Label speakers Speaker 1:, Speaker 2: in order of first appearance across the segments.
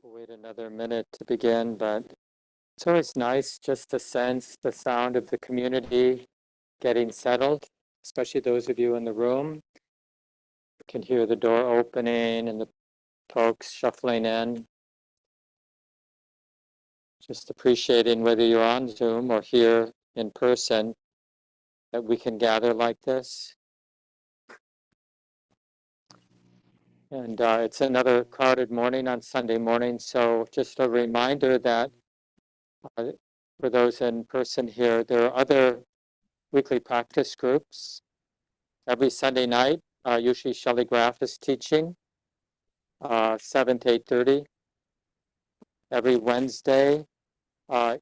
Speaker 1: We'll wait another minute to begin, but it's always nice just to sense the sound of the community getting settled, especially those of you in the room. You can hear the door opening and the folks shuffling in. Just appreciating whether you're on Zoom or here in person that we can gather like this. And it's another crowded morning on Sunday morning, so just a reminder that for those in person here, there are other weekly practice groups. Every Sunday night, usually Shelley Graff is teaching, 7 to 8:30. Every Wednesday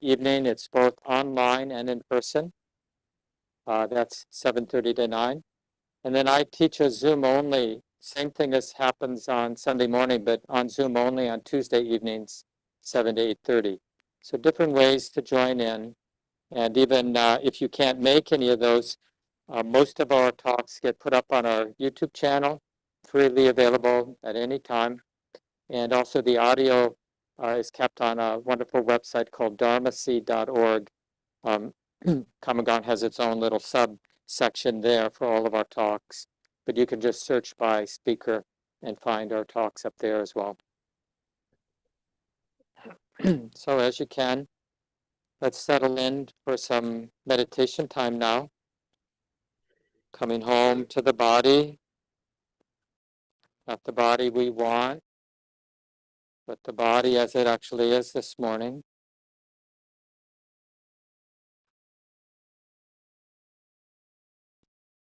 Speaker 1: evening, it's both online and in person. That's 7:30 to 9. And then I teach a Zoom only. Same thing as happens on Sunday morning, but on Zoom only on Tuesday evenings, 7 to 8:30. So different ways to join in. And even if you can't make any of those, most of our talks get put up on our YouTube channel, freely available at any time. And also the audio is kept on a wonderful website called dharmaseed.org. Common Ground has its own little subsection there for all of our talks, but you can just search by speaker and find our talks up there as well. So as you can, let's settle in for some meditation time now. Coming home to the body, not the body we want, but the body as it actually is this morning.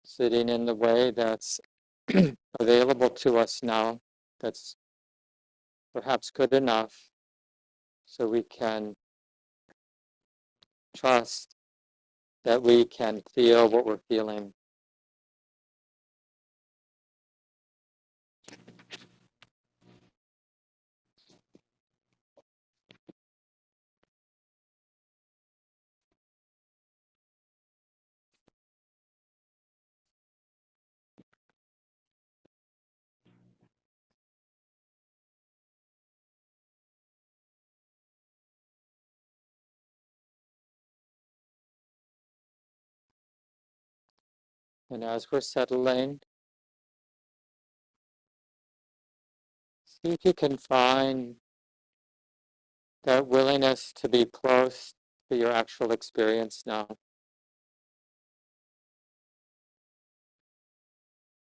Speaker 1: Sitting in the way that's available to us now, that's perhaps good enough so we can trust that we can feel what we're feeling. And as we're settling, see if you can find that willingness to be close to your actual experience now.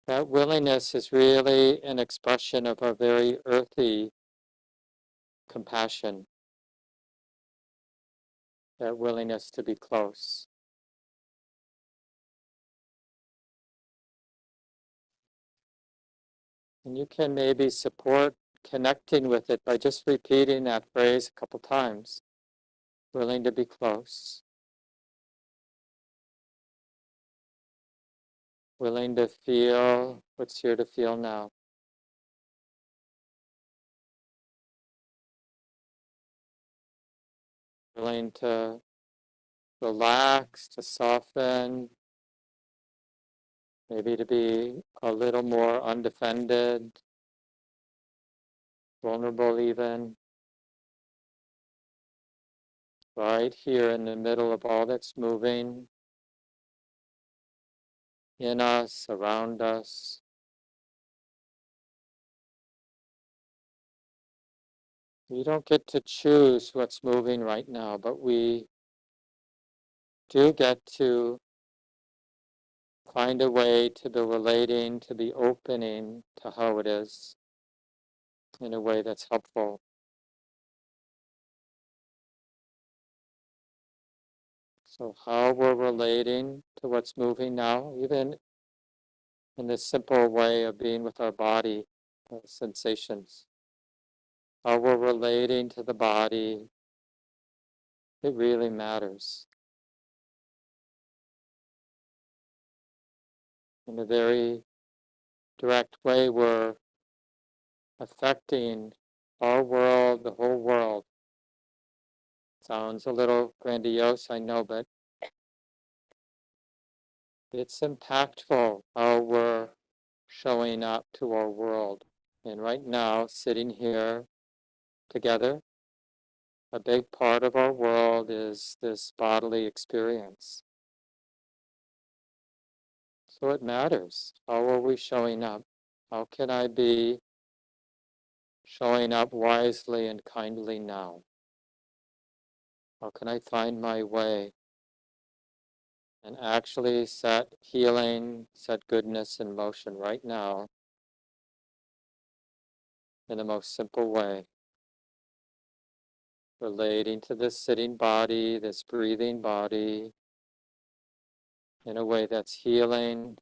Speaker 1: That willingness is really an expression of a very earthy compassion, that willingness to be close. And you can maybe support connecting with it by just repeating that phrase a couple times. Willing to be close. Willing to feel what's here to feel now. Willing to relax, to soften, maybe to be a little more undefended, vulnerable even. Right here in the middle of all that's moving in us, around us. We don't get to choose what's moving right now, but we do get to find a way to be relating, to be opening to how it is in a way that's helpful. So how we're relating to what's moving now, even in this simple way of being with our body, sensations. How we're relating to the body, it really matters. In a very direct way, we're affecting our world, the whole world. Sounds a little grandiose, I know, but it's impactful how we're showing up to our world. And right now, sitting here, together. A big part of our world is this bodily experience. So it matters. How are we showing up? How can I be showing up wisely and kindly now? How can I find my way and actually set healing, set goodness in motion right now in the most simple way, relating to this sitting body, this breathing body, in a way that's healing,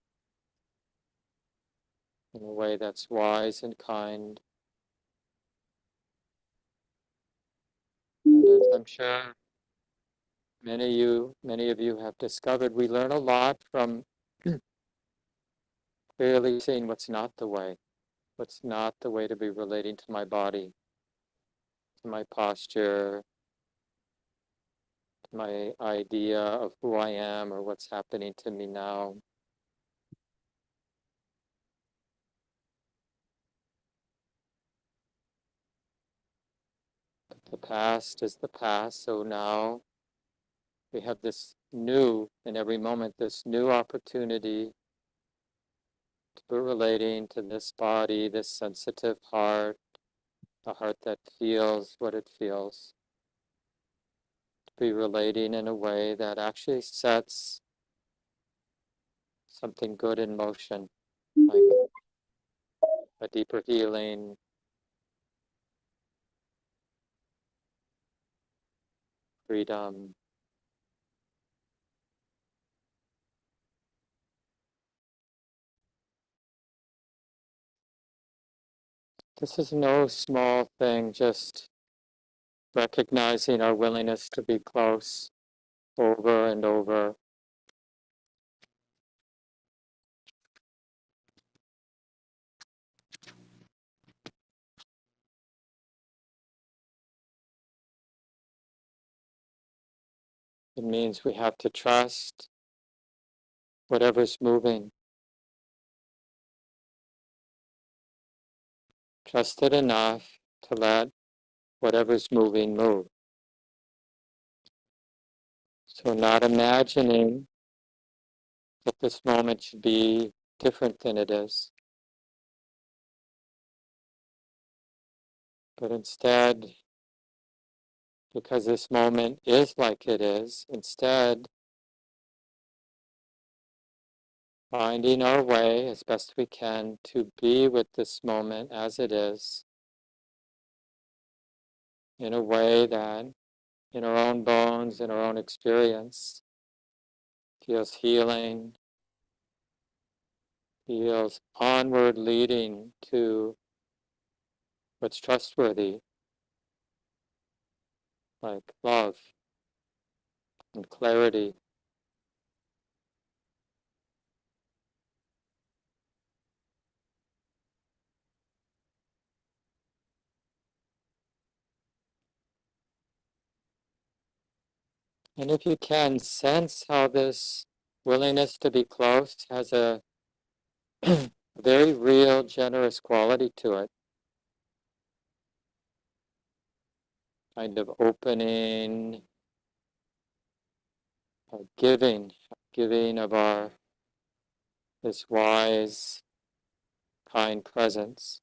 Speaker 1: in a way that's wise and kind. And as I'm sure many of you have discovered, we learn a lot from clearly seeing what's not the way to be relating to my body, to my posture, to my idea of who I am or what's happening to me now. The past is the past, so now we have this new, in every moment, this new opportunity to be relating to this body, this sensitive heart, the heart that feels what it feels, to be relating in a way that actually sets something good in motion, like a deeper healing, freedom. This is no small thing, just recognizing our willingness to be close over and over. It means we have to trust whatever's moving. Trust it enough to let whatever's moving move. So not imagining that this moment should be different than it is, but instead, because this moment is like it is, instead finding our way as best we can to be with this moment as it is, in a way that in our own bones, in our own experience, feels healing, feels onward leading to what's trustworthy, like love and clarity. And if you can sense how this willingness to be close has a very real, generous quality to it, kind of opening, giving of our this wise, kind presence.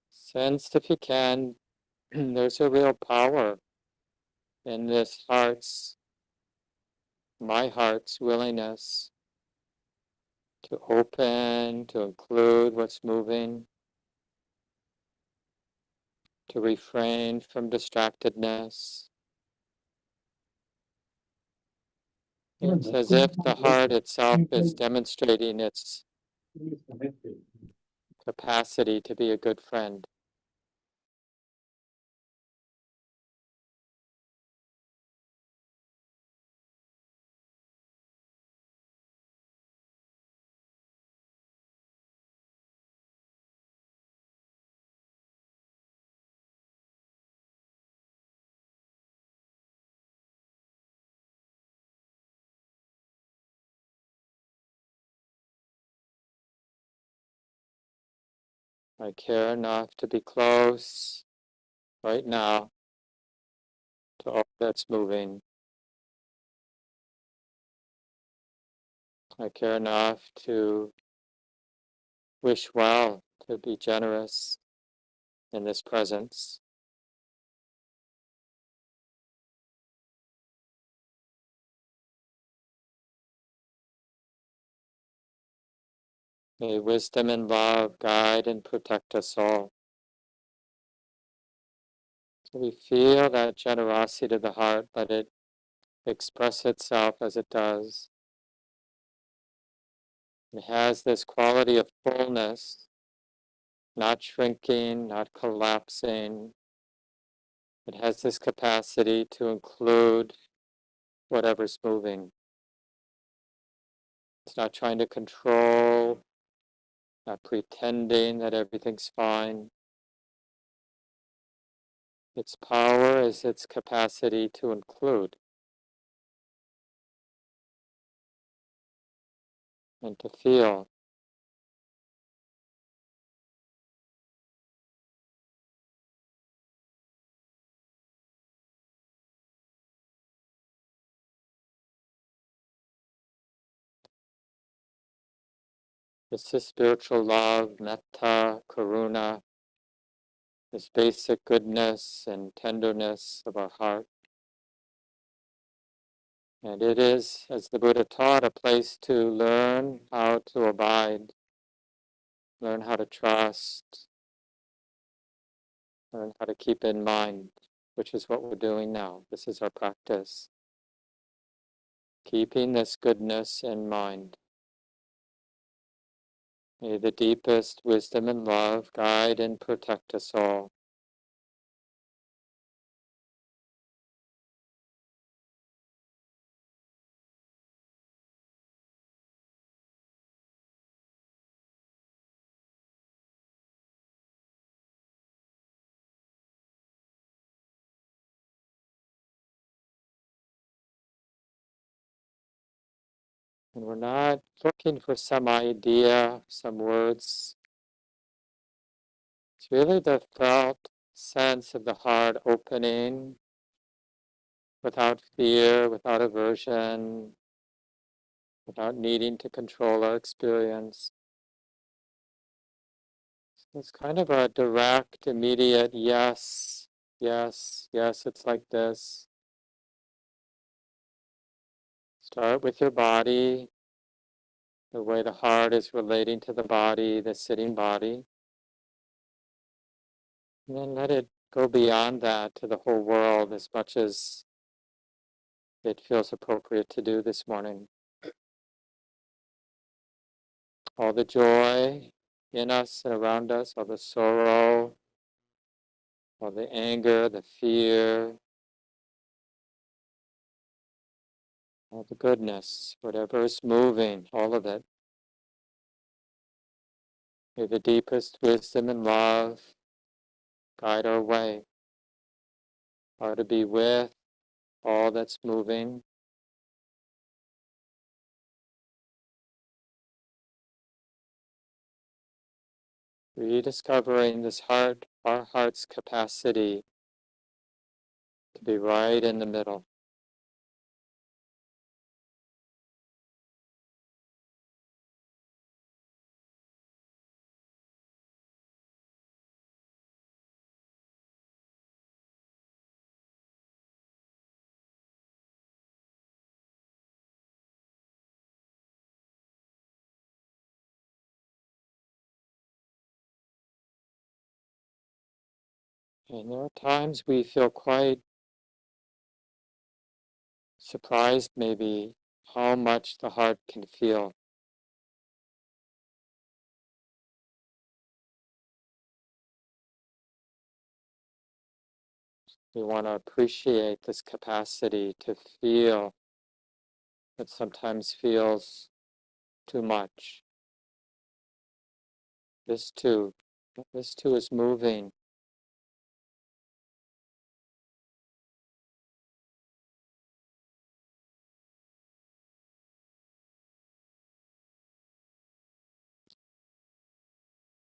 Speaker 1: Sense if you can, there's a real power in this my heart's willingness to open, to include what's moving, to refrain from distractedness. It's as if the heart itself is demonstrating its capacity to be a good friend. I care enough to be close right now to all that's moving. I care enough to wish well, to be generous in this presence. May wisdom and love guide and protect us all. So we feel that generosity to the heart, let it express itself as it does. It has this quality of fullness, not shrinking, not collapsing. It has this capacity to include whatever's moving. It's not trying to control, not pretending that everything's fine. Its power is its capacity to include and to feel. This is spiritual love, metta, karuna, this basic goodness and tenderness of our heart. And it is, as the Buddha taught, a place to learn how to abide, learn how to trust, learn how to keep in mind, which is what we're doing now. This is our practice. Keeping this goodness in mind. May the deepest wisdom and love guide and protect us all. And we're not looking for some idea, some words. It's really the felt sense of the heart opening without fear, without aversion, without needing to control our experience. It's kind of a direct, immediate yes, yes, yes, it's like this. Start with your body, the way the heart is relating to the body, the sitting body. And then let it go beyond that to the whole world as much as it feels appropriate to do this morning. All the joy in us and around us, all the sorrow, all the anger, the fear, all the goodness, whatever is moving, all of it. May the deepest wisdom and love guide our way, how to be with all that's moving. Rediscovering this heart, our heart's capacity to be right in the middle. And there are times we feel quite surprised, maybe, how much the heart can feel. We want to appreciate this capacity to feel that sometimes feels too much. This too is moving.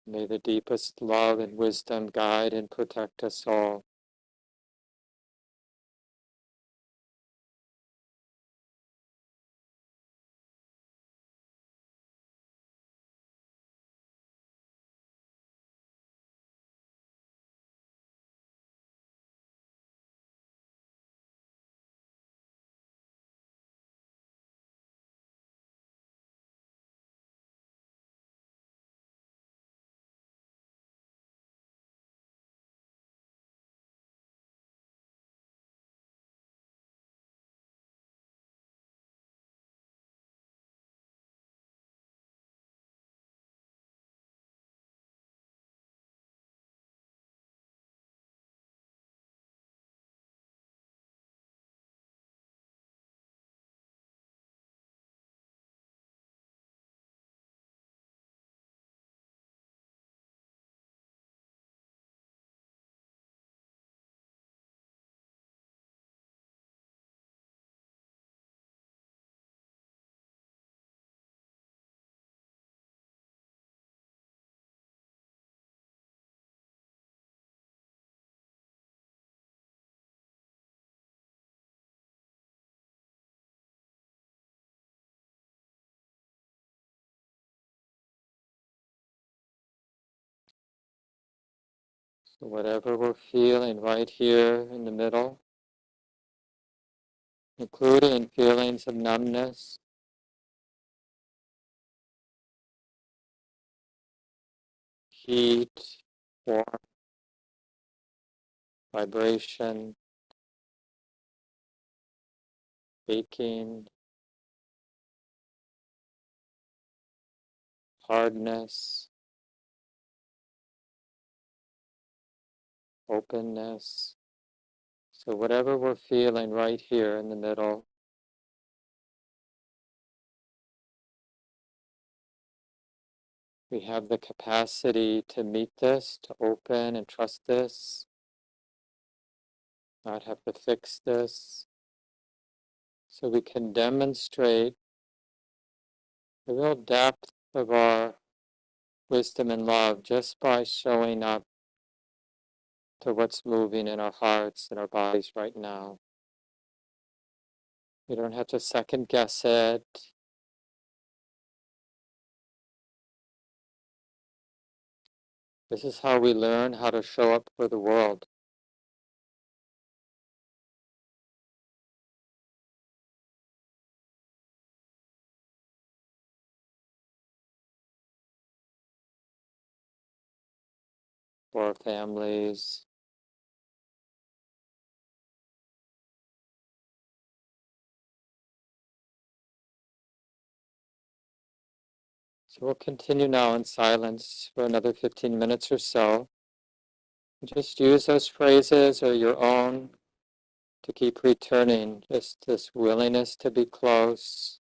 Speaker 1: May the deepest love and wisdom guide and protect us all. So whatever we're feeling right here in the middle, including feelings of numbness, heat, warmth, vibration, aching, hardness, openness. So whatever we're feeling right here in the middle, we have the capacity to meet this, to open and trust this, not have to fix this. So we can demonstrate the real depth of our wisdom and love just by showing up to what's moving in our hearts and our bodies right now. We don't have to second guess it. This is how we learn how to show up for the world. For our families. So we'll continue now in silence for another 15 minutes or so. Just use those phrases or your own to keep returning, just this willingness to be close,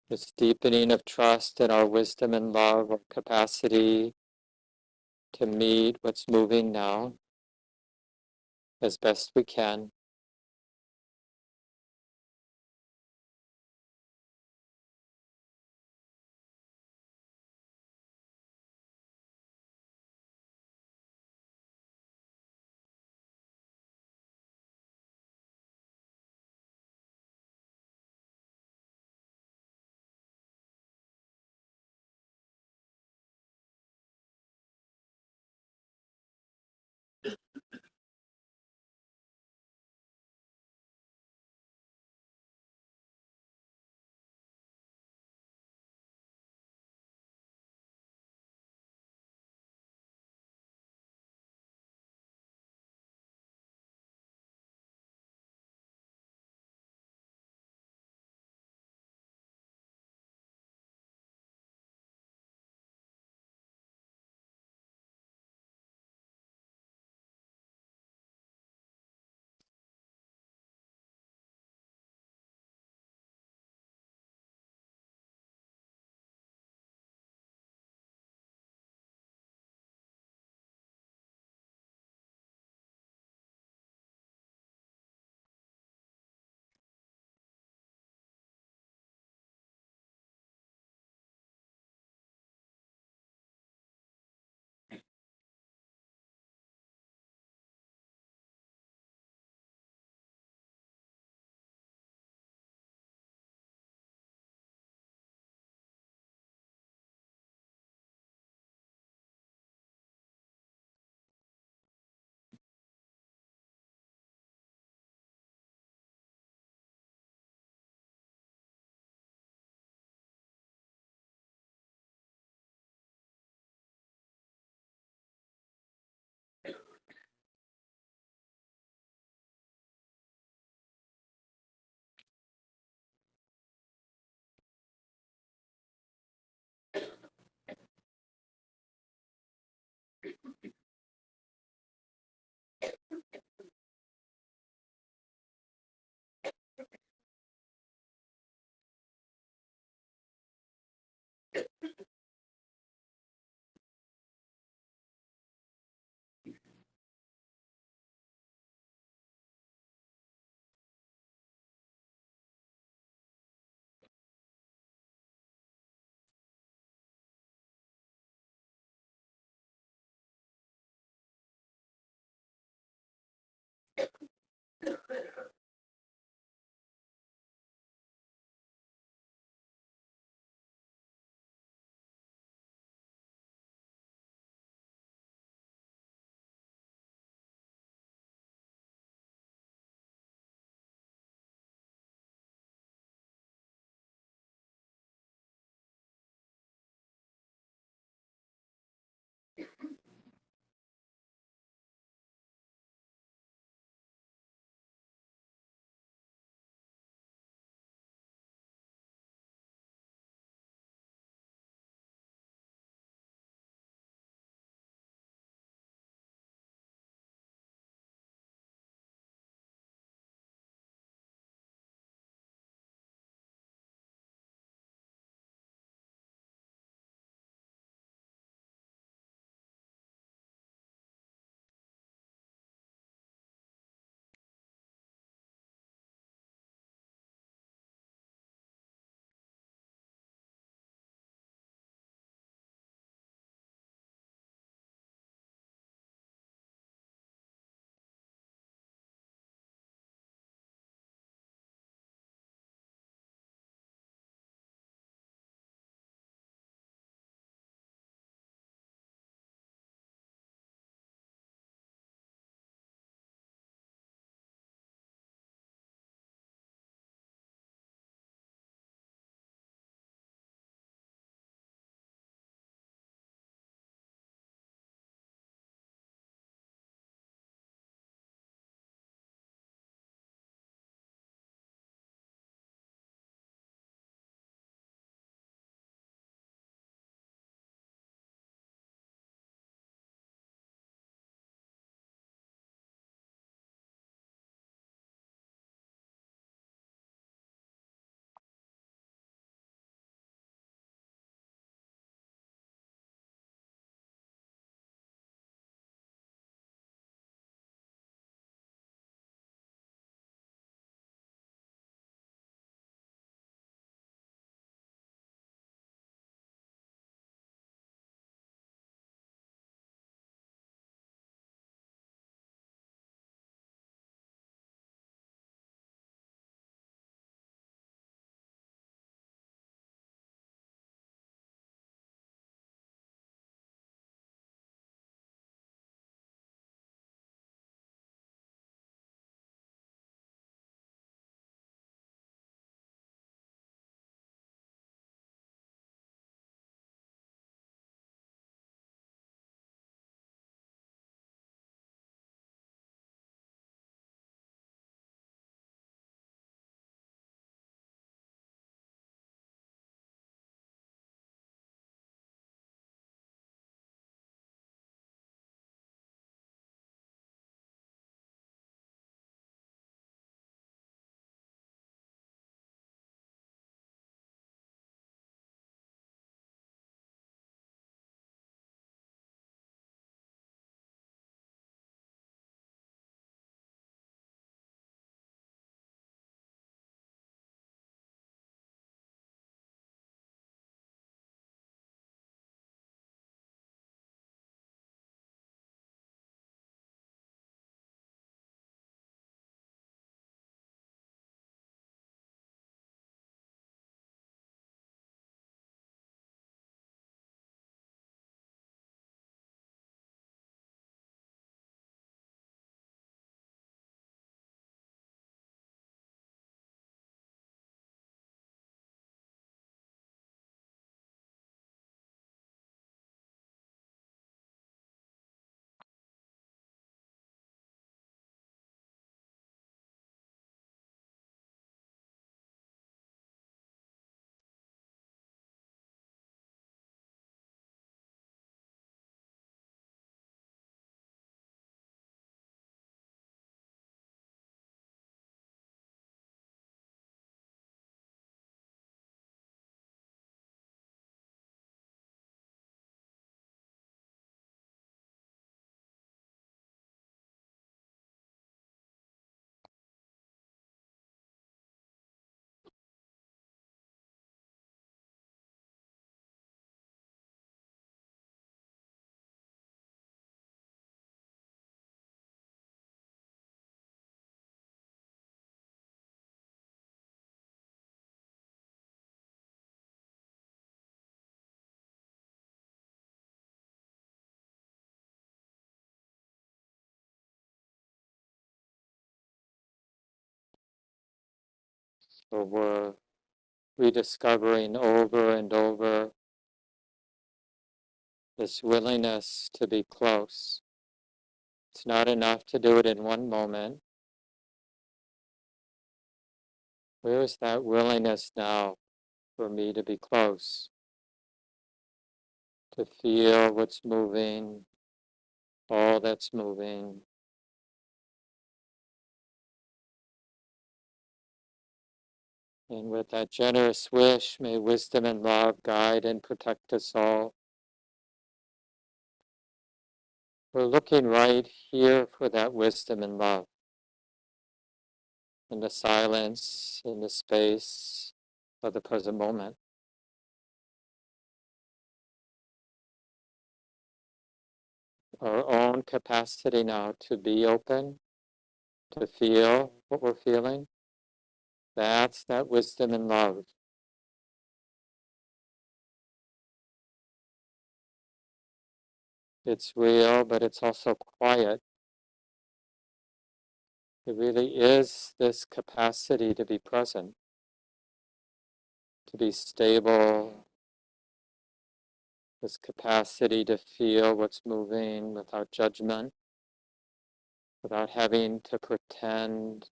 Speaker 1: this deepening of trust in our wisdom and love, our capacity to meet what's moving now as best we can. or we're rediscovering over and over this willingness to be close. It's not enough to do it in one moment. Where is that willingness now for me to be close? To feel what's moving, all that's moving. And with that generous wish, may wisdom and love guide and protect us all. We're looking right here for that wisdom and love. In the silence, in the space of the present moment. Our own capacity now to be open, to feel what we're feeling. That's that wisdom and love. It's real, but it's also quiet. It really is this capacity to be present, to be stable, this capacity to feel what's moving without judgment, without having to pretend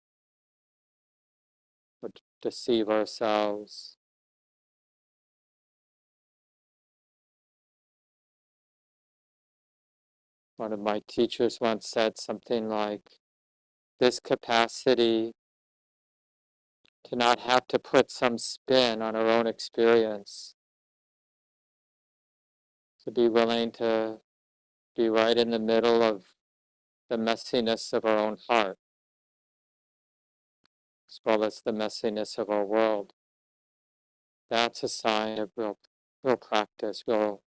Speaker 1: or deceive ourselves. One of my teachers once said something like, this capacity to not have to put some spin on our own experience, to be willing to be right in the middle of the messiness of our own heart, as well as the messiness of our world. That's a sign of real practice, real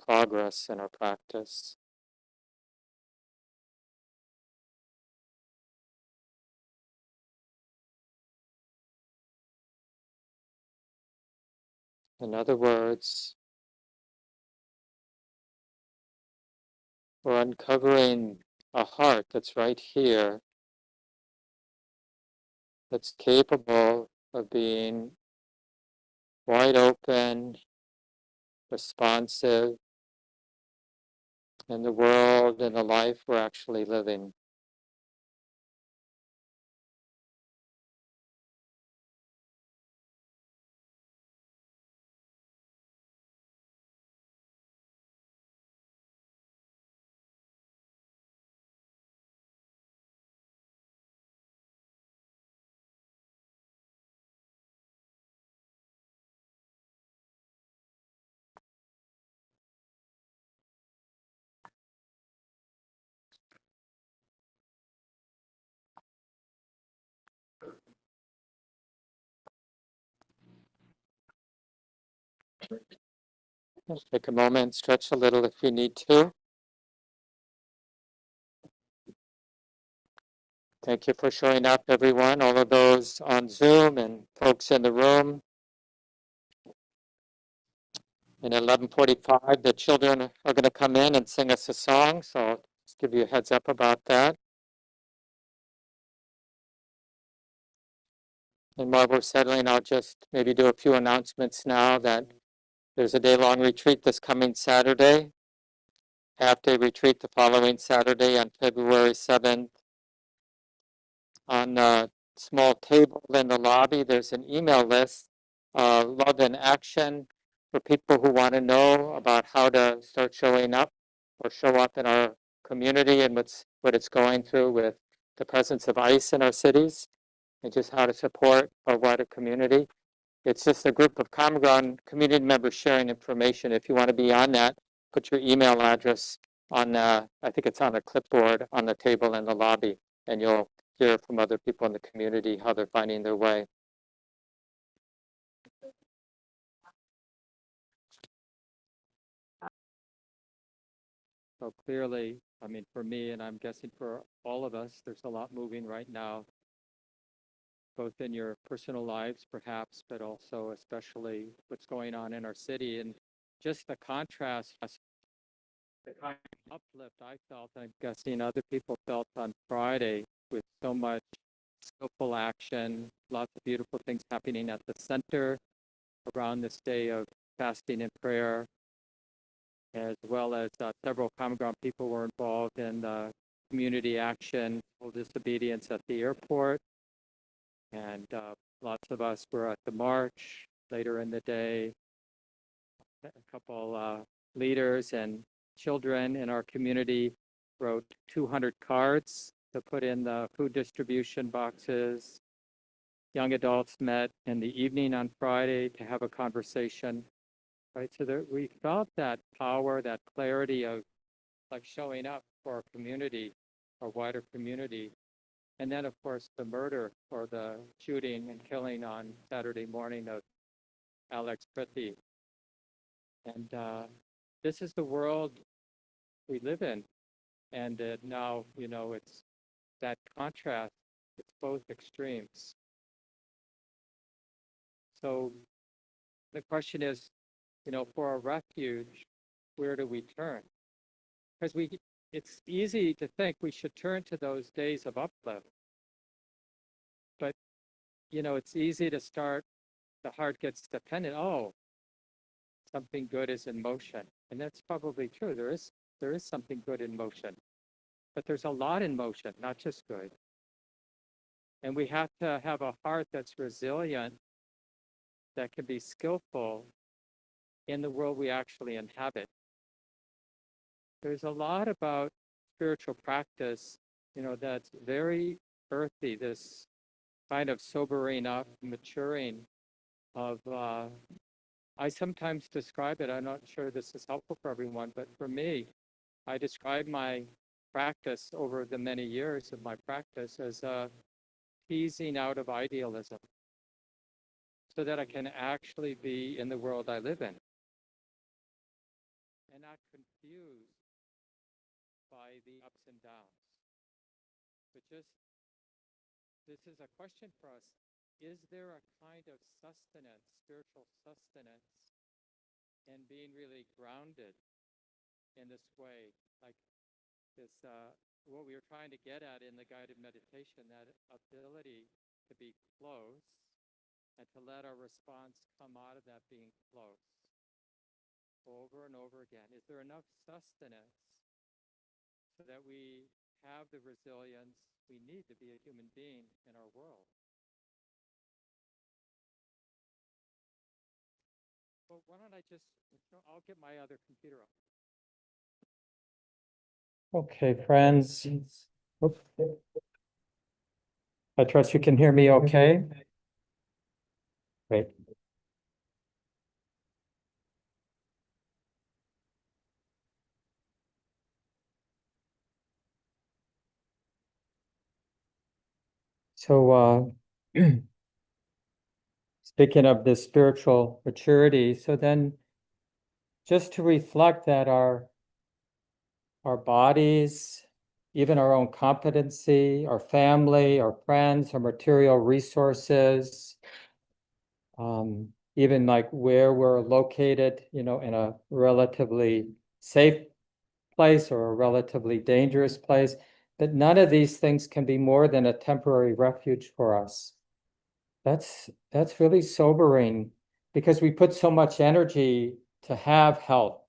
Speaker 1: progress in our practice. In other words, we're uncovering a heart that's right here, that's capable of being wide open, responsive in the world and the life we're actually living. Take a moment, stretch a little if you need to. Thank you for showing up, everyone, all of those on Zoom and folks in the room. And at 11:45, the children are going to come in and sing us a song, so I'll just give you a heads up about that. And while we're settling, I'll just maybe do a few announcements now that there's a day-long retreat this coming Saturday, half-day retreat the following Saturday on February 7th. On a small table in the lobby, there's an email list, Love in Action, for people who want to know about how to start showing up or show up in our community and what it's going through with the presence of ICE in our cities and just how to support our wider community. It's just a group of common ground community members sharing information. If you want to be on that, put your email address on, I think it's on a clipboard on the table in the lobby, and you'll hear from other people in the community how they're finding their way. So clearly, I mean, for me, and I'm guessing for all of us, there's a lot moving right now, both in your personal lives, perhaps, but also especially what's going on in our city. And just the contrast, the kind of uplift I felt, I'm guessing other people felt on Friday with so much skillful action, lots of beautiful things happening at the center around this day of fasting and prayer, as well as several Common Ground people were involved in the community action, civil disobedience at the airport. And lots of us were at the march later in the day. A couple leaders and children in our community wrote 200 cards to put in the food distribution boxes. Young adults met in the evening on Friday to have a conversation, right? So that we felt that power, that clarity of like showing up for our community, our wider community. And then, of course, the murder or the shooting and killing on Saturday morning of Alex Pretty. And this is the world we live in. And now, it's that contrast, it's both extremes. So the question is, for a refuge, where do we turn? Because it's easy to think we should turn to those days of uplift. But, it's easy to start, the heart gets dependent. Oh, something good is in motion. And that's probably true. There is something good in motion. But there's a lot in motion, not just good. And we have to have a heart that's resilient, that can be skillful in the world we actually inhabit. There's a lot about spiritual practice, that's very earthy, this kind of sobering up, maturing of, I sometimes describe it, I'm not sure this is helpful for everyone, but for me, I describe my practice over the many years of my practice as a teasing out of idealism so that I can actually be in the world I live in and not confused by the ups and downs. But this is a question for us. Is there a kind of sustenance, spiritual sustenance, in being really grounded in this way? Like this, what we were trying to get at in the guided meditation, that ability to be close and to let our response come out of that being close over and over again. Is there enough sustenance so that we have the resilience we need to be a human being in our world? Well, why don't I I'll get my other computer up. Okay, friends. Oops. I trust you can hear me okay. Great. So speaking of this spiritual maturity, so then just to reflect that our bodies, even our own competency, our family, our friends, our material resources, even like where we're located, in a relatively safe place or a relatively dangerous place, but none of these things can be more than a temporary refuge for us. That's really sobering because we put so much energy to have health,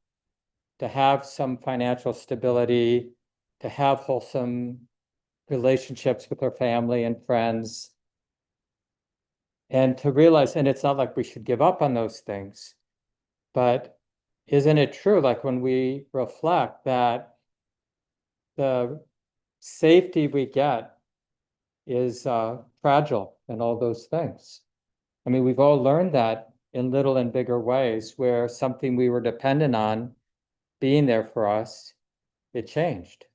Speaker 1: to have some financial stability, to have wholesome relationships with our family and friends, and to realize, and it's not like we should give up on those things, but isn't it true, like when we reflect that the safety we get is fragile and all those things. I mean, we've all learned that in little and bigger ways where something we were dependent on being there for us, it changed.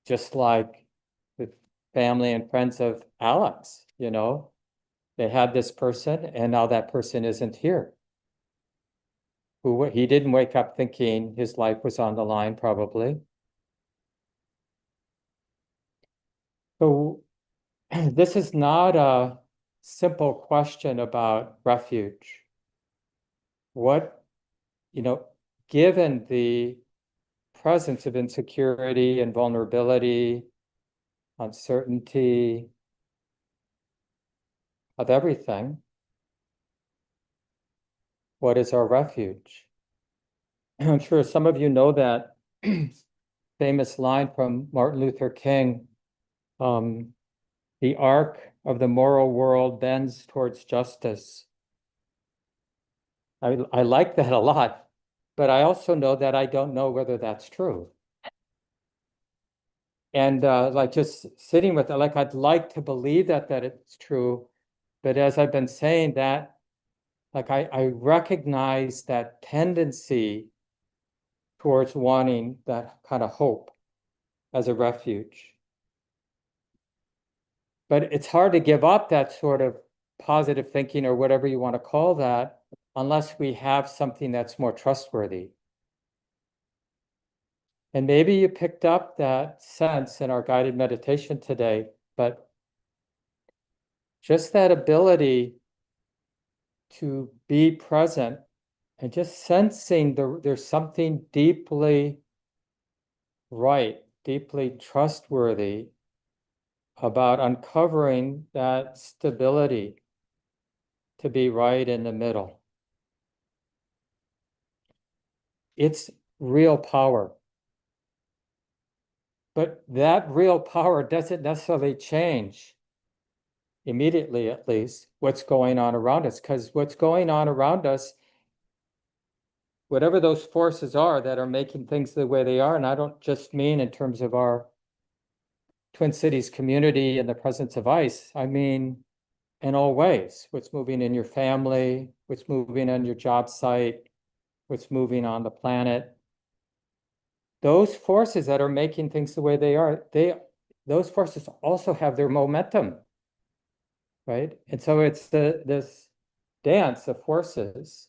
Speaker 1: Just like the family and friends of Alex, they had this person and now that person isn't here. He didn't wake up thinking his life was on the line, probably. So this is not a simple question about refuge. What, given the presence of insecurity and vulnerability, uncertainty, of everything. What is our refuge? I'm sure some of you know that famous line from Martin Luther King, the arc of the moral world bends towards justice. I like that a lot, but I also know that I don't know whether that's true. And like just sitting with it, like I'd like to believe that it's true, but as I've been saying that, like I recognize that tendency towards wanting that kind of hope as a refuge. But it's hard to give up that sort of positive thinking or whatever you want to call that unless we have something that's more trustworthy. And maybe you picked up that sense in our guided meditation today, but just that ability to be present and just sensing there's something deeply right, deeply trustworthy about uncovering that stability to be right in the middle. It's real power. But that real power doesn't necessarily change immediately, at least, what's going on around us. Because what's going on around us, whatever those forces are that are making things the way they are, and I don't just mean in terms of our Twin Cities community and the presence of ice, I mean in all ways, what's moving in your family, what's moving on your job site, what's moving on the planet. Those forces that are making things the way they are, those forces also have their momentum, right? And so it's this dance of forces.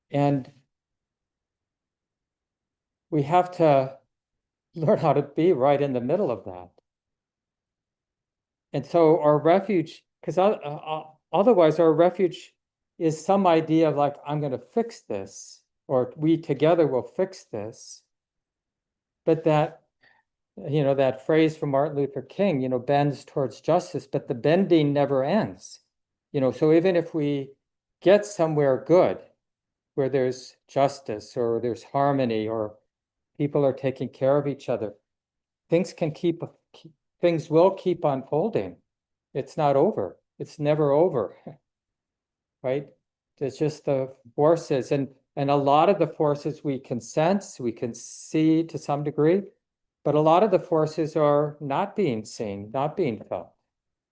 Speaker 1: And we have to learn how to be right in the middle of that. And so our refuge, because otherwise our refuge is some idea of like, I'm going to fix this, or we together will fix this. But that, that phrase from Martin Luther King, bends towards justice, but the bending never ends. So even if we get somewhere good, where there's justice or there's harmony or people are taking care of each other, things will keep unfolding. It's not over. It's never over, right? It's just the forces, and a lot of the forces we can sense, we can see to some degree, but a lot of the forces are not being seen, not being felt.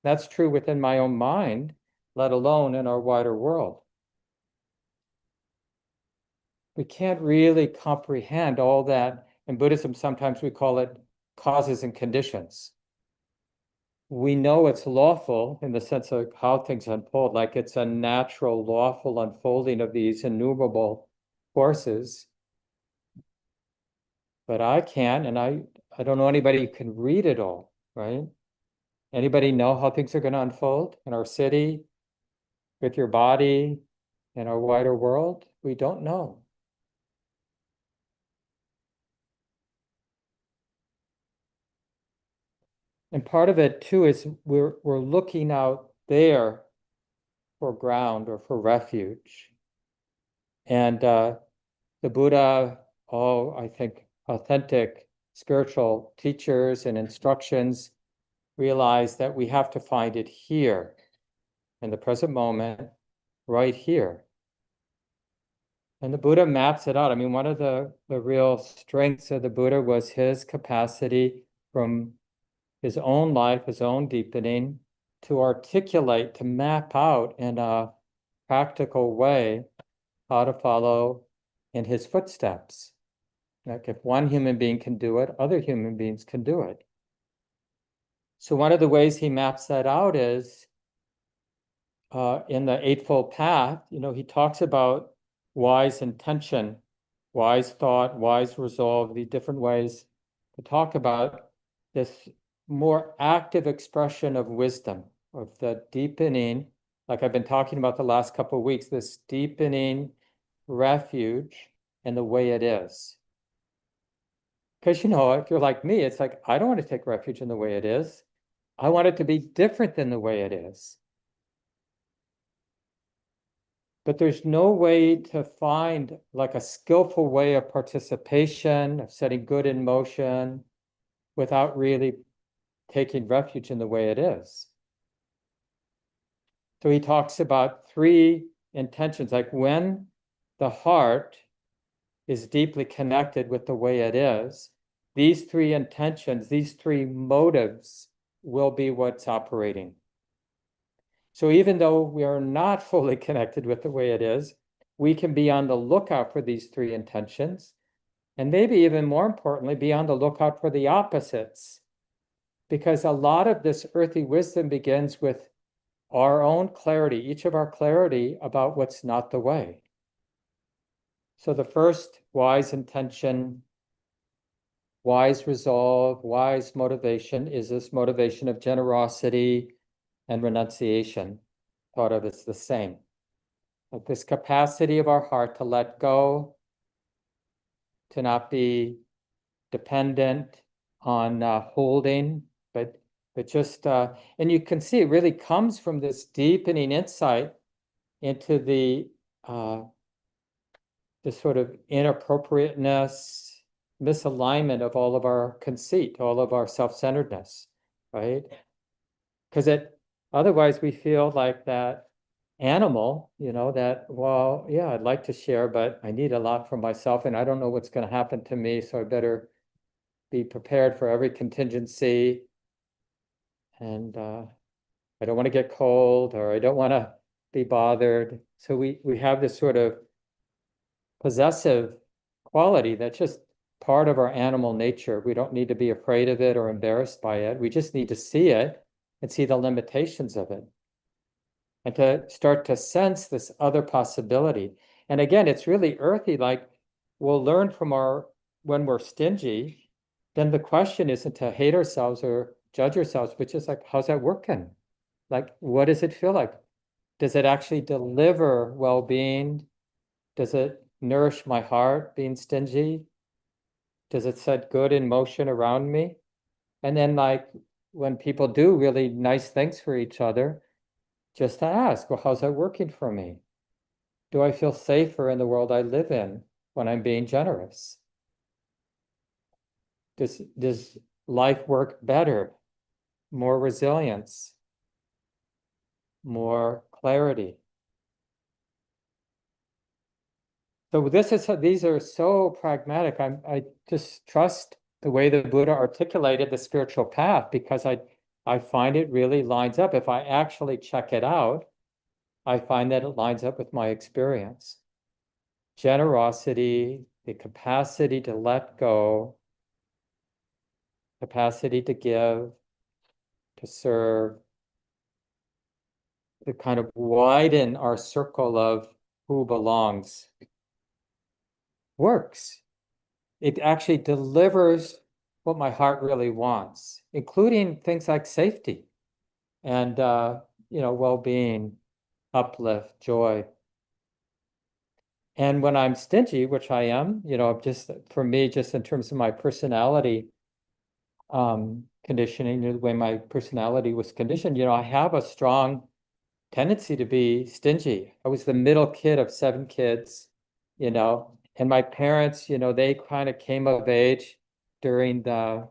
Speaker 1: That's true within my own mind, let alone in our wider world. We can't really comprehend all that. In Buddhism, sometimes we call it causes and conditions. We know it's lawful in the sense of how things unfold, like it's a natural, lawful unfolding of these innumerable forces. But I can't, and I don't know anybody who can read it all, right? Anybody know how things are going to unfold in our city, with your body, in our wider world? We don't know. And part of it too is we're looking out there for ground or for refuge. And the Buddha, all I think authentic spiritual teachers and instructions realize that we have to find it here in the present moment, right here. And the Buddha maps it out. I mean, one of the real strengths of the Buddha was his capacity from his own life, his own deepening, to articulate, to map out in a practical way how to follow in his footsteps. Like if one human being can do it, other human beings can do it. So one of the ways he maps that out is in the Eightfold Path, he talks about wise intention, wise thought, wise resolve, the different ways to talk about this more active expression of wisdom, of the deepening, like I've been talking about the last couple of weeks, this deepening refuge in the way it is. Because, if you're like me, it's like, I don't want to take refuge in the way it is.
Speaker 2: I want it to be different than the way it is. But there's no way to find like a skillful way of participation, of setting good in motion, without really taking refuge in the way it is. So he talks about three intentions, like when the heart is deeply connected with the way it is, these three intentions, these three motives will be what's operating. So even though we are not fully connected with the way it is, we can be on the lookout for these three intentions, and maybe even more importantly, be on the lookout for the opposites. Because a lot of this earthy wisdom begins with our own clarity, each of our clarity about what's not the way. So the first wise intention, wise resolve, wise motivation is this motivation of generosity and renunciation, thought of as the same. Like this capacity of our heart to let go, to not be dependent on holding, but just and you can see it really comes from this deepening insight into the sort of inappropriateness, misalignment of all of our conceit, all of our self-centeredness, right? Because otherwise we feel like that animal, that, well, yeah, I'd like to share, but I need a lot for myself and I don't know what's going to happen to me, so I better be prepared for every contingency. And I don't want to get cold, or I don't want to be bothered. So we have this sort of possessive quality that's just part of our animal nature. We don't need to be afraid of it or embarrassed by it. We just need to see it and see the limitations of it, and to start to sense this other possibility. And again, it's really earthy, like we'll learn from when we're stingy, then the question isn't to hate ourselves or judge ourselves, but just like, how's that working? Like, what does it feel like? Does it actually deliver well-being? Does it nourish my heart, being stingy? Does it set good in motion around me? And then like when people do really nice things for each other, just to ask, well, how's that working for me? Do I feel safer in the world I live in when I'm being generous? Does life work better? More resilience, more clarity. So these are so pragmatic. I just trust the way the Buddha articulated the spiritual path, because I find it really lines up. If I actually check it out, I find that it lines up with my experience. Generosity, the capacity to let go, capacity to give, to serve, to kind of widen our circle of who belongs, works. It actually delivers what my heart really wants, including things like safety and well-being, uplift, joy. And when I'm stingy, which I am, just for me, just in terms of my personality conditioning, the way my personality was conditioned, I have a strong tendency to be stingy. I was the middle kid of 7 kids, and my parents, they kind of came of age during the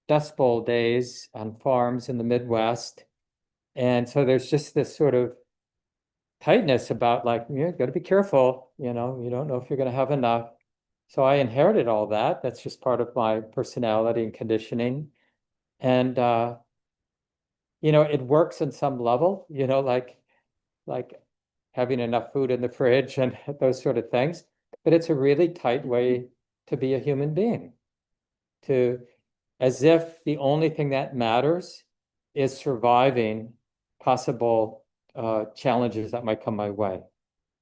Speaker 2: Dust Bowl days on farms in the Midwest. And so there's just this sort of tightness about like, you got to be careful, you don't know if you're going to have enough. So I inherited all that. That's just part of my personality and conditioning. And, it works in some level, like having enough food in the fridge and those sort of things. But it's a really tight way to be a human being, as if the only thing that matters is surviving possible challenges that might come my way.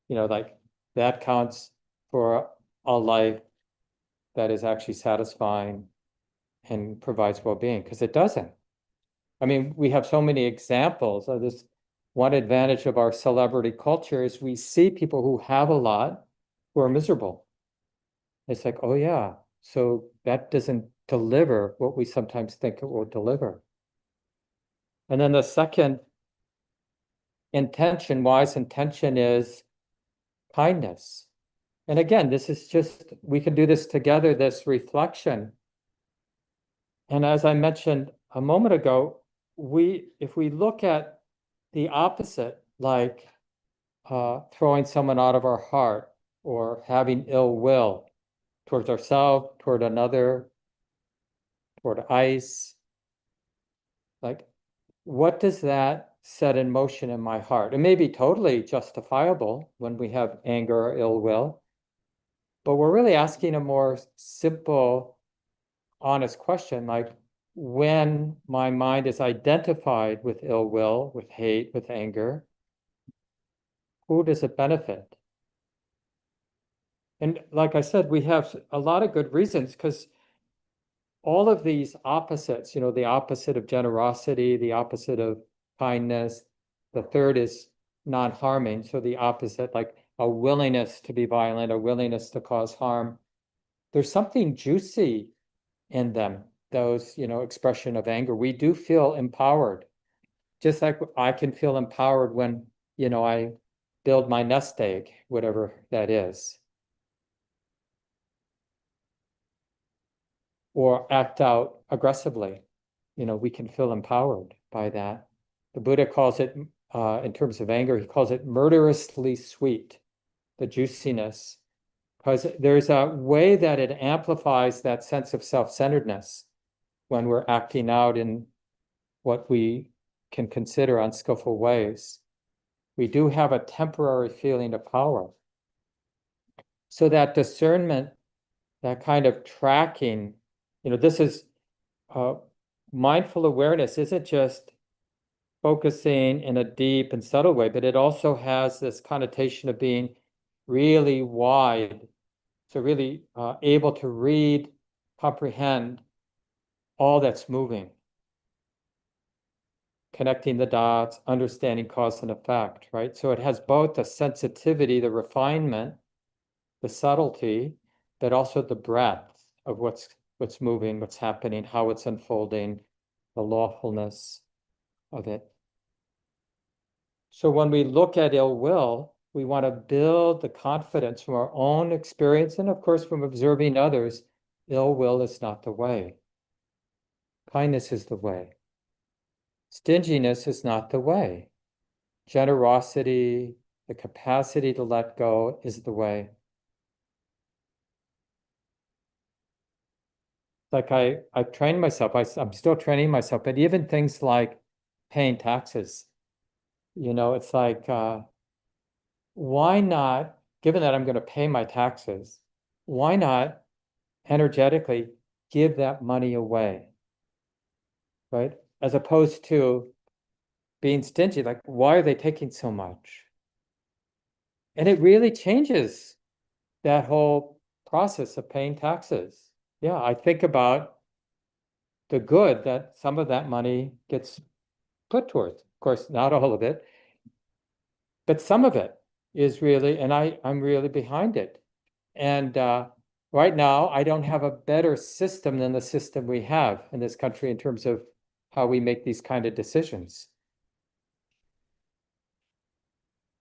Speaker 2: Like that counts for a life that is actually satisfying and provides well-being, because it doesn't. I mean, we have so many examples of this. One advantage of our celebrity culture is we see people who have a lot who are miserable. It's like, oh yeah, so that doesn't deliver what we sometimes think it will deliver. And then the second intention, wise intention, is kindness. And again, this is just, we can do this together, this reflection. And as I mentioned a moment ago, if we look at the opposite, like throwing someone out of our heart or having ill will towards ourselves, toward another, toward ice, like what does that set in motion in my heart? It may be totally justifiable when we have anger or ill will, but we're really asking a more simple, honest question, like when my mind is identified with ill will, with hate, with anger, who does it benefit? And like I said, we have a lot of good reasons because all of these opposites, the opposite of generosity, the opposite of kindness, the third is non-harming. So the opposite, like a willingness to be violent, a willingness to cause harm. There's something juicy in them, those, expression of anger. We do feel empowered. Just like I can feel empowered when, I build my nest egg, whatever that is. Or act out aggressively. We can feel empowered by that. The Buddha calls it, in terms of anger, he calls it murderously sweet, the juiciness, because there's a way that it amplifies that sense of self-centeredness when we're acting out in what we can consider unskillful ways. We do have a temporary feeling of power. So that discernment, that kind of tracking, this is mindful awareness isn't just focusing in a deep and subtle way, but it also has this connotation of being really wide. So really able to read, comprehend all that's moving, connecting the dots, understanding cause and effect, right? So it has both the sensitivity, the refinement, the subtlety, but also the breadth of what's moving, what's happening, how it's unfolding, the lawfulness of it. So when we look at ill will, we want to build the confidence from our own experience and, of course, from observing others. Ill will is not the way. Kindness is the way. Stinginess is not the way. Generosity, the capacity to let go is the way. Like I've trained myself, I'm still training myself, but even things like paying taxes, it's like, why not, given that I'm going to pay my taxes, why not energetically give that money away, right? As opposed to being stingy, like, why are they taking so much? And it really changes that whole process of paying taxes. Yeah, I think about the good that some of that money gets put towards. Of course, not all of it, but some of it is really, and I'm really behind it. And right now, I don't have a better system than the system we have in this country in terms of how we make these kind of decisions.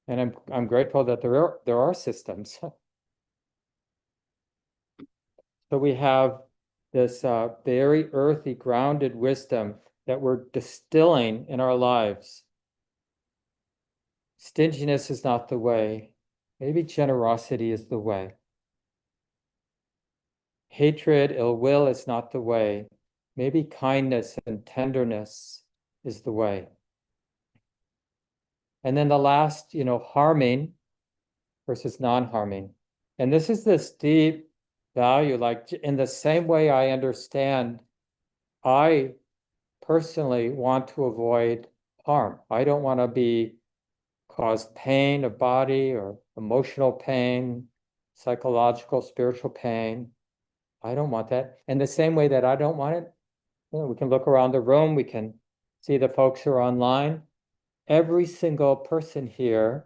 Speaker 2: And I'm grateful that there are systems. So we have this very earthy, grounded wisdom that we're distilling in our lives. Stinginess is not the way. Maybe generosity is the way. Hatred, ill will is not the way. Maybe kindness and tenderness is the way. And then the last, harming versus non-harming. And this is this deep value, like in the same way I understand, I personally want to avoid harm. I don't want to cause pain of body or emotional pain, psychological, spiritual pain. I don't want that. And the same way that I don't want it, we can look around the room, we can see the folks who are online. Every single person here,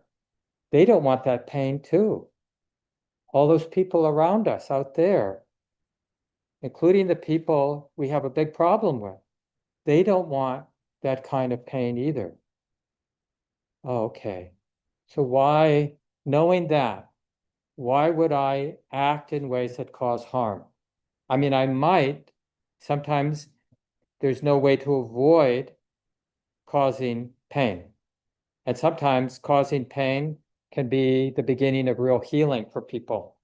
Speaker 2: they don't want that pain too. All those people around us out there, including the people we have a big problem with, they don't want that kind of pain either. Oh, okay. So why, knowing that, why would I act in ways that cause harm? I mean, I might, sometimes there's no way to avoid causing pain. And sometimes causing pain can be the beginning of real healing for people.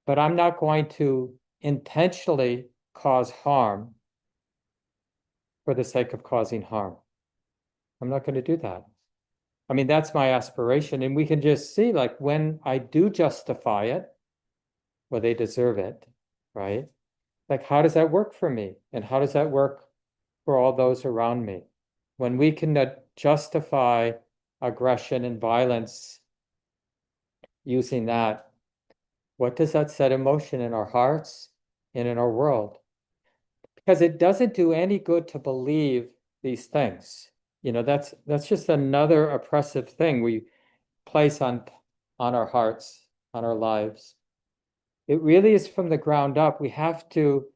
Speaker 2: But I'm not going to intentionally cause harm for the sake of causing harm. I'm not going to do that. I mean, that's my aspiration. And we can just see, like, when I do justify it, well, they deserve it, right? Like, how does that work for me? And how does that work for all those around me? When we can justify aggression and violence using that, what does that set in motion in our hearts and in our world? Because it doesn't do any good to believe these things. You know, that's just another oppressive thing we place on our hearts, on our lives. It really is from the ground up. We have to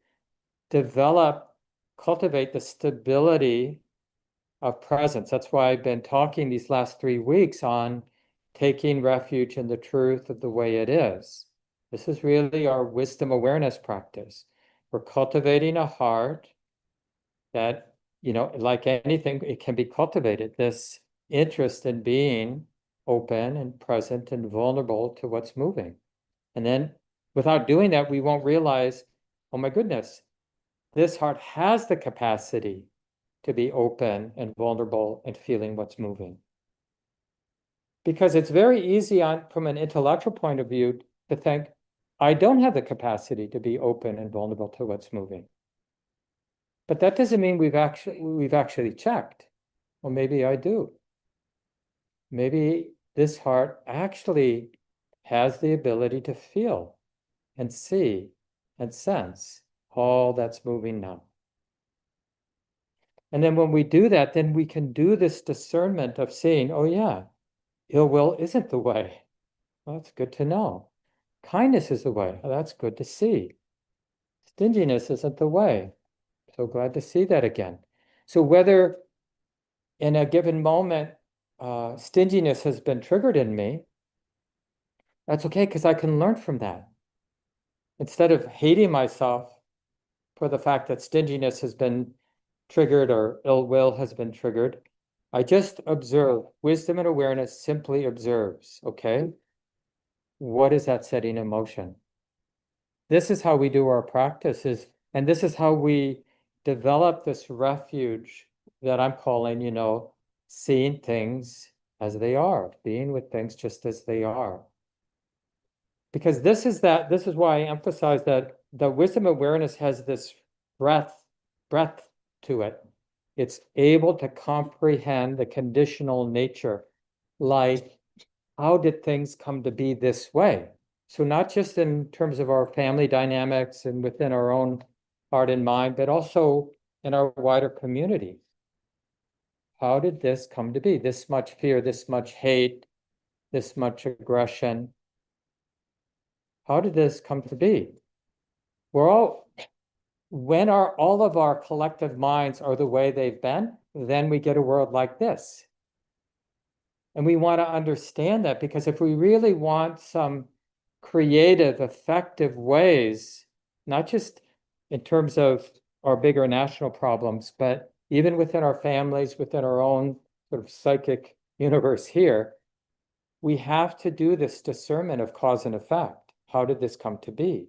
Speaker 2: develop, cultivate the stability of presence. That's why I've been talking these last 3 weeks on taking refuge in the truth of the way it is. This is really our wisdom awareness practice. We're cultivating a heart that, you know, like anything, it can be cultivated. This interest in being open and present and vulnerable to what's moving. And then without doing that, we won't realize, oh my goodness, this heart has the capacity to be open and vulnerable and feeling what's moving. Because it's very easy from an intellectual point of view to think, I don't have the capacity to be open and vulnerable to what's moving. But that doesn't mean we've actually checked. Well, maybe I do. Maybe this heart actually has the ability to feel and see and sense all that's moving now. And then when we do that, then we can do this discernment of seeing, oh yeah, ill will isn't the way. Well, that's good to know. Kindness is the way. Well, that's good to see. Stinginess isn't the way. So glad to see that again. So whether in a given moment, stinginess has been triggered in me, that's okay, because I can learn from that. Instead of hating myself for the fact that stinginess has been triggered or ill will has been triggered, I just observe. Wisdom and awareness simply observes, okay? What is that setting in motion? This is how we do our practices, and this is how we develop this refuge that I'm calling, you know, seeing things as they are, being with things just as they are. Because this is why I emphasize that the wisdom awareness has this breadth to it. It's able to comprehend the conditional nature, like how did things come to be this way? So not just in terms of our family dynamics and within our own heart and mind, but also in our wider community. How did this come to be? This much fear, this much hate, this much aggression. How did this come to be? When all of our collective minds are the way they've been, then we get a world like this. And we want to understand that, because if we really want some creative, effective ways, not just in terms of our bigger national problems, but even within our families, within our own sort of psychic universe here, we have to do this discernment of cause and effect. How did this come to be?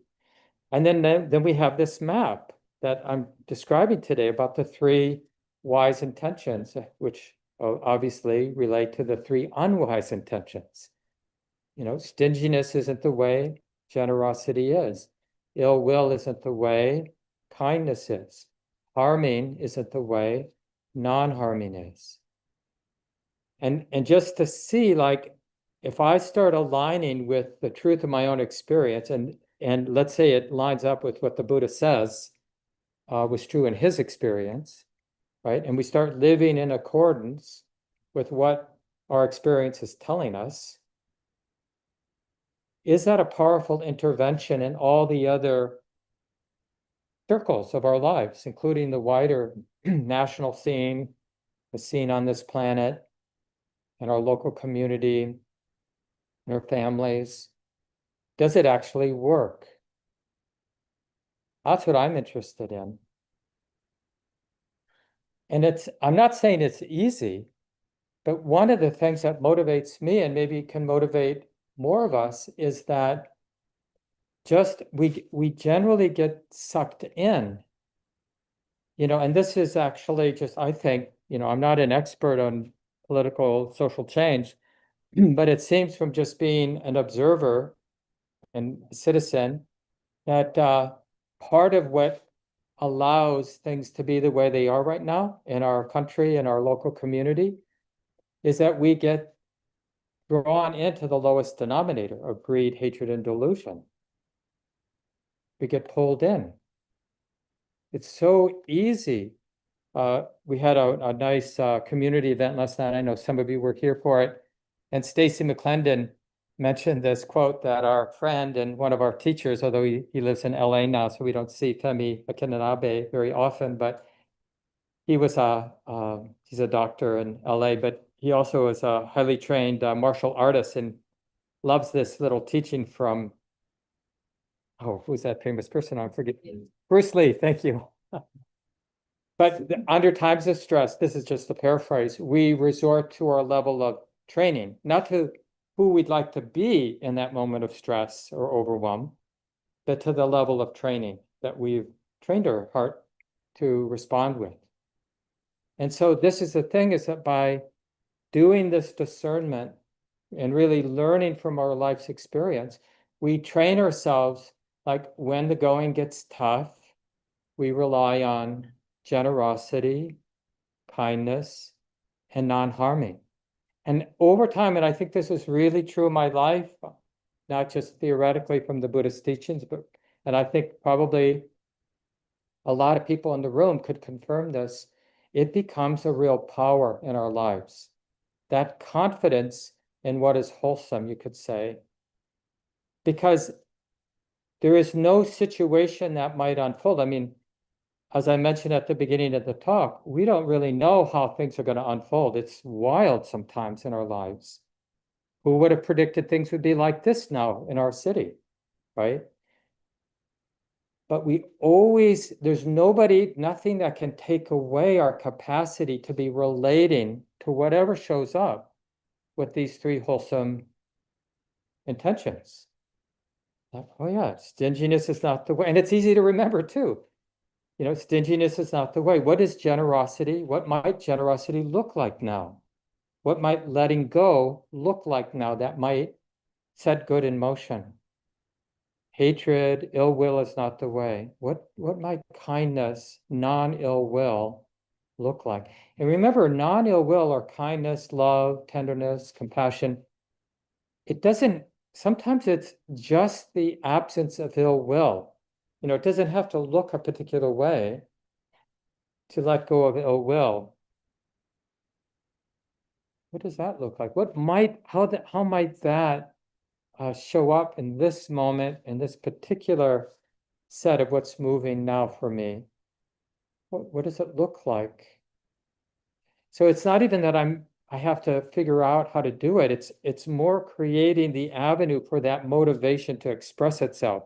Speaker 2: And then we have this map that I'm describing today about the 3 wise intentions, which obviously relate to the 3 unwise intentions. You know, stinginess isn't the way, generosity is. Ill will isn't the way, kindness is. Harming isn't the way, non-harming is. And just to see, like, if I start aligning with the truth of my own experience, and let's say it lines up with what the Buddha says was true in his experience, right? And we start living in accordance with what our experience is telling us, is that a powerful intervention in all the other circles of our lives, including the wider national scene, the scene on this planet, in our local community, in our families? Does it actually work? That's what I'm interested in. And I'm not saying it's easy, but one of the things that motivates me and maybe can motivate more of us is that just we generally get sucked in, and this is actually just, I think, I'm not an expert on political social change, but it seems from just being an observer and citizen that part of what allows things to be the way they are right now in our country and our local community is that we get drawn into the lowest denominator of greed, hatred, and delusion. We get pulled in. It's so easy. We had a nice community event last night. I know some of you were here for it. And Stacy McClendon mentioned this quote that our friend and one of our teachers, although he lives in LA now, so we don't see Femi Akinanabe very often, but he was he's a doctor in LA, but he also is a highly trained martial artist and loves this little teaching from, who's that famous person? I'm forgetting. Bruce Lee, thank you. But under times of stress, this is just the paraphrase, we resort to our level of training, not to who we'd like to be in that moment of stress or overwhelm, but to the level of training that we've trained our heart to respond with. And so this is the thing, is that by doing this discernment and really learning from our life's experience, we train ourselves, like when the going gets tough, we rely on generosity, kindness, and non-harming. And over time, and I think this is really true in my life, not just theoretically from the Buddhist teachings, and I think probably a lot of people in the room could confirm this, it becomes a real power in our lives. That confidence in what is wholesome, you could say, because there is no situation that might unfold. I mean, as I mentioned at the beginning of the talk, we don't really know how things are going to unfold. It's wild sometimes in our lives. Who would have predicted things would be like this now in our city, right? But there's nothing that can take away our capacity to be relating to whatever shows up with these three wholesome intentions. Oh yeah, stinginess is not the way. And it's easy to remember too. Stinginess is not the way. What is generosity? What might generosity look like now? What might letting go look like now that might set good in motion? Hatred, ill will is not the way. What might kindness, non-ill will look like? And remember, non-ill will or kindness, love, tenderness, compassion, sometimes it's just the absence of ill will. It doesn't have to look a particular way to let go of ill will. What does that look like? How might that show up in this moment, in this particular set of what's moving now for me? What does it look like? So it's not even that I have to figure out how to do it. It's more creating the avenue for that motivation to express itself.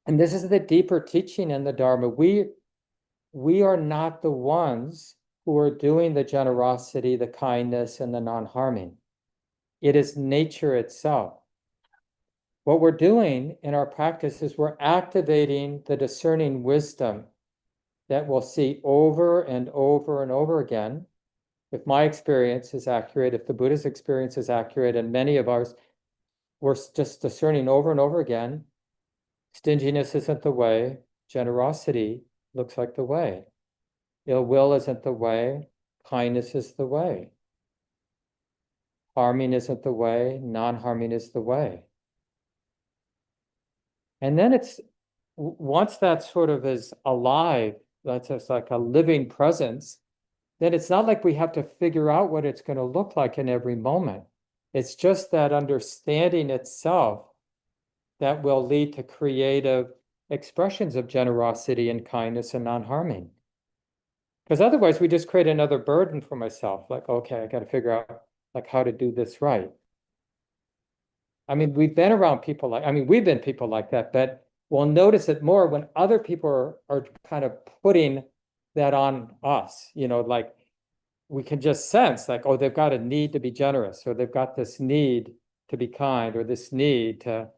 Speaker 2: And this is the deeper teaching in the Dharma. We are not the ones who are doing the generosity, the kindness, and the non-harming. It is nature itself. What we're doing in our practice is we're activating the discerning wisdom that we'll see over and over and over again. If my experience is accurate, if the Buddha's experience is accurate, and many of ours, we're just discerning over and over again, stinginess isn't the way, generosity looks like the way. Ill will isn't the way, kindness is the way. Harming isn't the way, non-harming is the way. And then once that sort of is alive, that's just like a living presence, then it's not like we have to figure out what it's going to look like in every moment. It's just that understanding itself that will lead to creative expressions of generosity and kindness and non-harming. Because otherwise we just create another burden for myself. Like, okay, I got to figure out like how to do this right. I mean, we've been around people like, I mean, we've been people like that, but we'll notice it more when other people are kind of putting that on us, like we can just sense like, oh, they've got a need to be generous, or they've got this need to be kind, or this need to,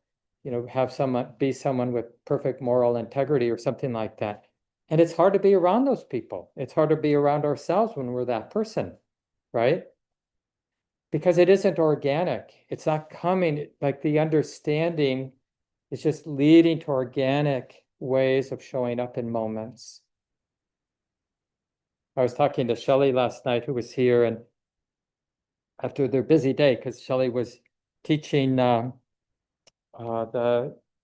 Speaker 2: have someone be someone with perfect moral integrity or something like that. And it's hard to be around those people. It's hard to be around ourselves when we're that person, right? Because it isn't organic. It's not coming, like the understanding is just leading to organic ways of showing up in moments. I was talking to Shelley last night, who was here, and after their busy day, because Shelley was teaching the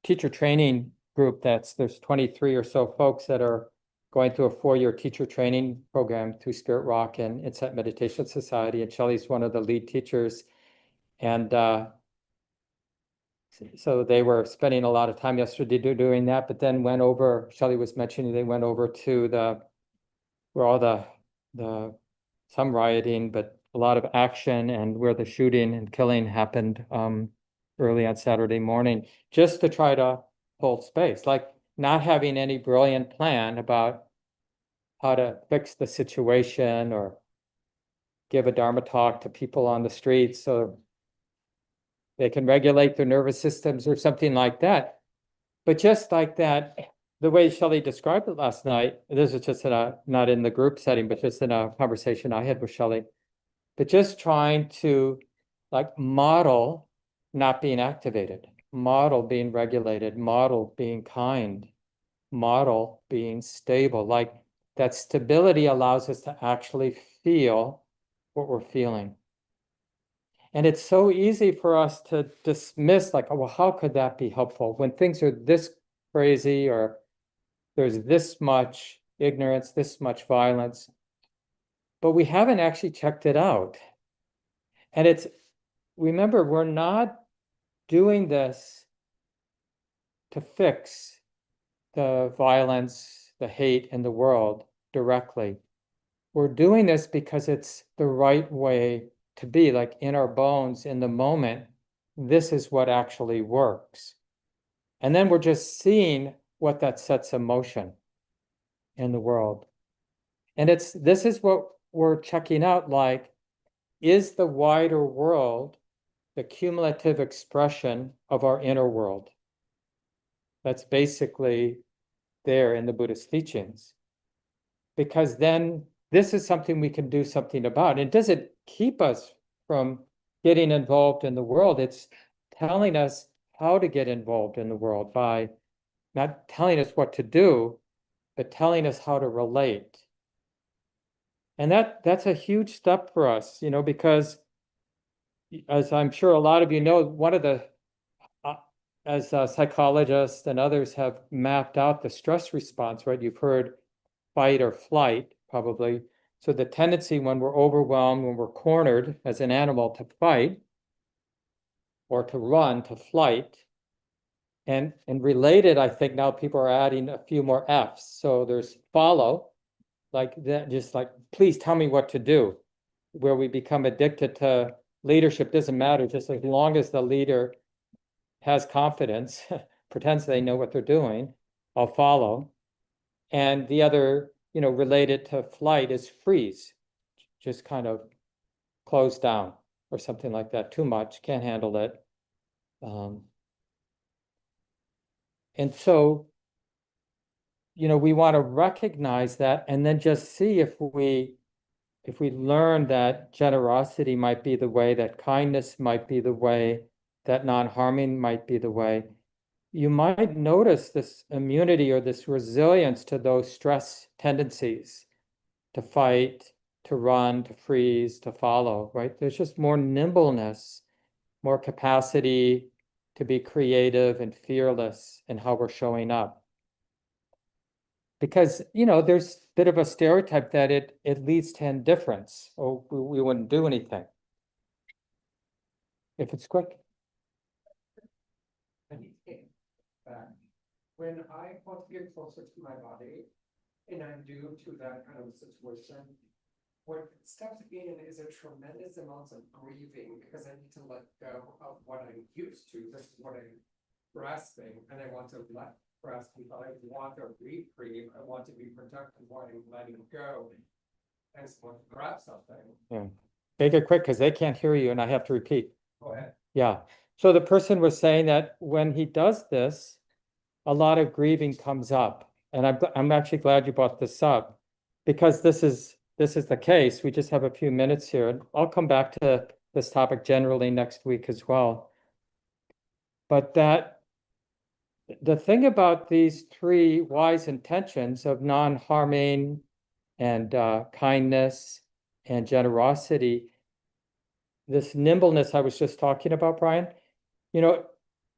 Speaker 2: teacher training group there's 23 or so folks that are going through a 4-year teacher training program through Spirit Rock and Insight Meditation Society, and Shelley's one of the lead teachers. And so they were spending a lot of time yesterday doing that, but then Shelley was mentioning they went over to where all the some rioting, but a lot of action, and where the shooting and killing happened early on Saturday morning, just to try to hold space, like not having any brilliant plan about how to fix the situation or give a dharma talk to people on the streets so they can regulate their nervous systems or something like that. But just like that, the way Shelley described it last night, this is just not in the group setting, but just in a conversation I had with Shelley, but just trying to like model not being activated, model being regulated, model being kind, model being stable. Like that stability allows us to actually feel what we're feeling. And it's so easy for us to dismiss, like, oh, well, how could that be helpful when things are this crazy, or there's this much ignorance, this much violence, but we haven't actually checked it out. And remember, we're not doing this to fix the violence, the hate in the world directly. We're doing this because it's the right way to be, like in our bones, in the moment. This is what actually works. And then we're just seeing what that sets in motion in the world. And this is what we're checking out, like, is the wider world the cumulative expression of our inner world? That's basically there in the Buddhist teachings. Because then this is something we can do something about. It doesn't keep us from getting involved in the world. It's telling us how to get involved in the world by not telling us what to do, but telling us how to relate. And that's a huge step for us, because as I'm sure a lot of you know, one of the, as psychologists and others have mapped out the stress response, right? You've heard fight or flight, probably. So the tendency when we're overwhelmed, when we're cornered as an animal, to fight or to run, to flight. And related, I think now people are adding a few more F's. So there's follow, like that, just like, please tell me what to do, where we become addicted to leadership. Doesn't matter, just as long as the leader has confidence, pretends they know what they're doing, I'll follow. And the other, related to flight is freeze, just kind of close down or something like that. Too much, can't handle it. And so, we want to recognize that, and then just see if we learn that generosity might be the way, that kindness might be the way, that non-harming might be the way, you might notice this immunity or this resilience to those stress tendencies, to fight, to run, to freeze, to follow, right? There's just more nimbleness, more capacity to be creative and fearless in how we're showing up. Because, there's a bit of a stereotype that it leads to indifference, or we wouldn't do anything if it's quick. when I want to get closer to my body, and I'm due to that kind of situation, what steps in is a tremendous amount of grieving because I need to let go of what I'm used to. This is what I'm grasping, and I want to let grasp because I want a reprieve. I want to be productive while I'm letting go. I just want to grab something. Yeah. Make it quick because they can't hear you and I have to repeat. Go ahead. Yeah. So the person was saying that when he does this, a lot of grieving comes up. And I'm actually glad you brought this up because this is the case. We just have a few minutes here. And I'll come back to this topic generally next week as well. But that the thing about these three wise intentions of non-harming and kindness and generosity, this nimbleness I was just talking about, Brian,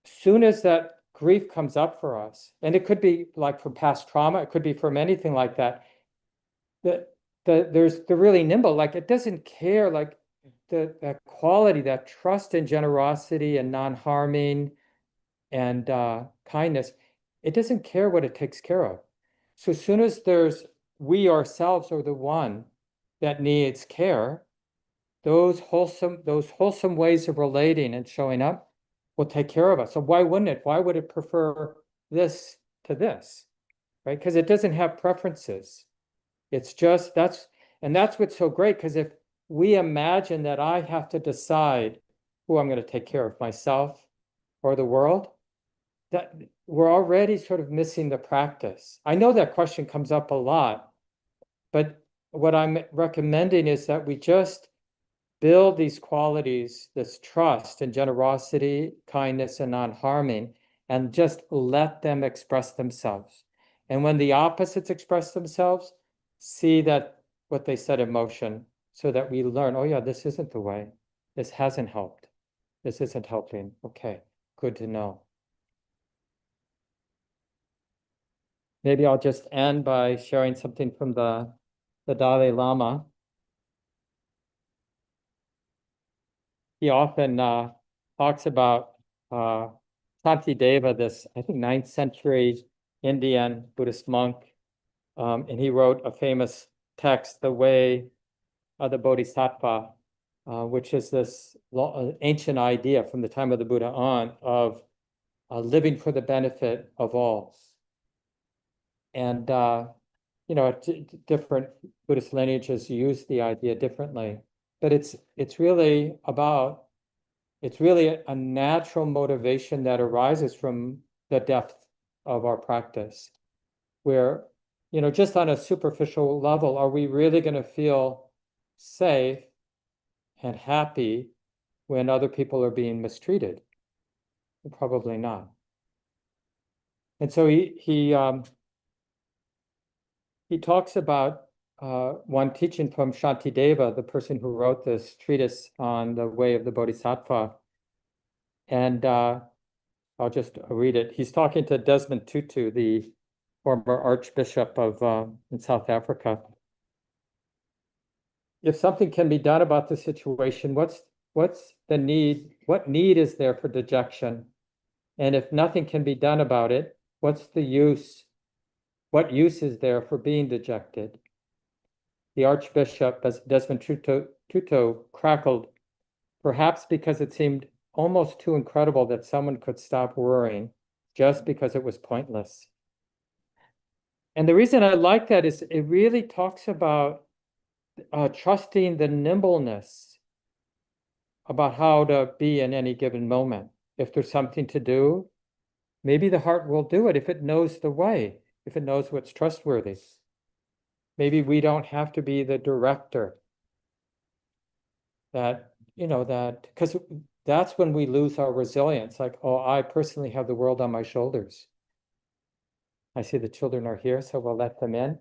Speaker 2: soon as that grief comes up for us, and it could be like from past trauma, it could be from anything like that, they're really nimble, like it doesn't care, like that quality, that trust and generosity and non-harming and kindness, it doesn't care what it takes care of. So as soon as we ourselves are the one that needs care, those wholesome ways of relating and showing up will take care of us. So why wouldn't it? Why would it prefer this to this? Right? Because it doesn't have preferences. It's just that's what's so great, because if we imagine that I have to decide who I'm going to take care of, myself or the world, that we're already sort of missing the practice. I know that question comes up a lot, but what I'm recommending is that we just build these qualities, this trust and generosity, kindness, and non-harming, and just let them express themselves. And when the opposites express themselves, see that what they set in motion, so that we learn, oh yeah, this isn't the way. This hasn't helped. This isn't helping. Okay, good to know. Maybe I'll just end by sharing something from the Dalai Lama. He often talks about Shantideva, this, I think, 9th century Indian Buddhist monk. And he wrote a famous text, The Way of the Bodhisattva, which is this ancient idea from the time of the Buddha on of living for the benefit of all. And, different Buddhist lineages use the idea differently, but it's really a natural motivation that arises from the depth of our practice, where, just on a superficial level, are we really going to feel safe and happy when other people are being mistreated? Probably not. And so he talks about one teaching from Shantideva, the person who wrote this treatise on the way of the Bodhisattva. And I'll just read it. He's talking to Desmond Tutu, the former Archbishop of in South Africa. If something can be done about the situation, what's the need? What need is there for dejection? And if nothing can be done about it, what's the use? What use is there for being dejected? The Archbishop, as Desmond Tutu, crackled, perhaps because it seemed almost too incredible that someone could stop worrying just because it was pointless. And the reason I like that is it really talks about trusting the nimbleness about how to be in any given moment. If there's something to do, maybe the heart will do it if it knows the way, if it knows what's trustworthy. Maybe we don't have to be the director because that's when we lose our resilience. Like, oh, I personally have the world on my shoulders. I see the children are here, so we'll let them in.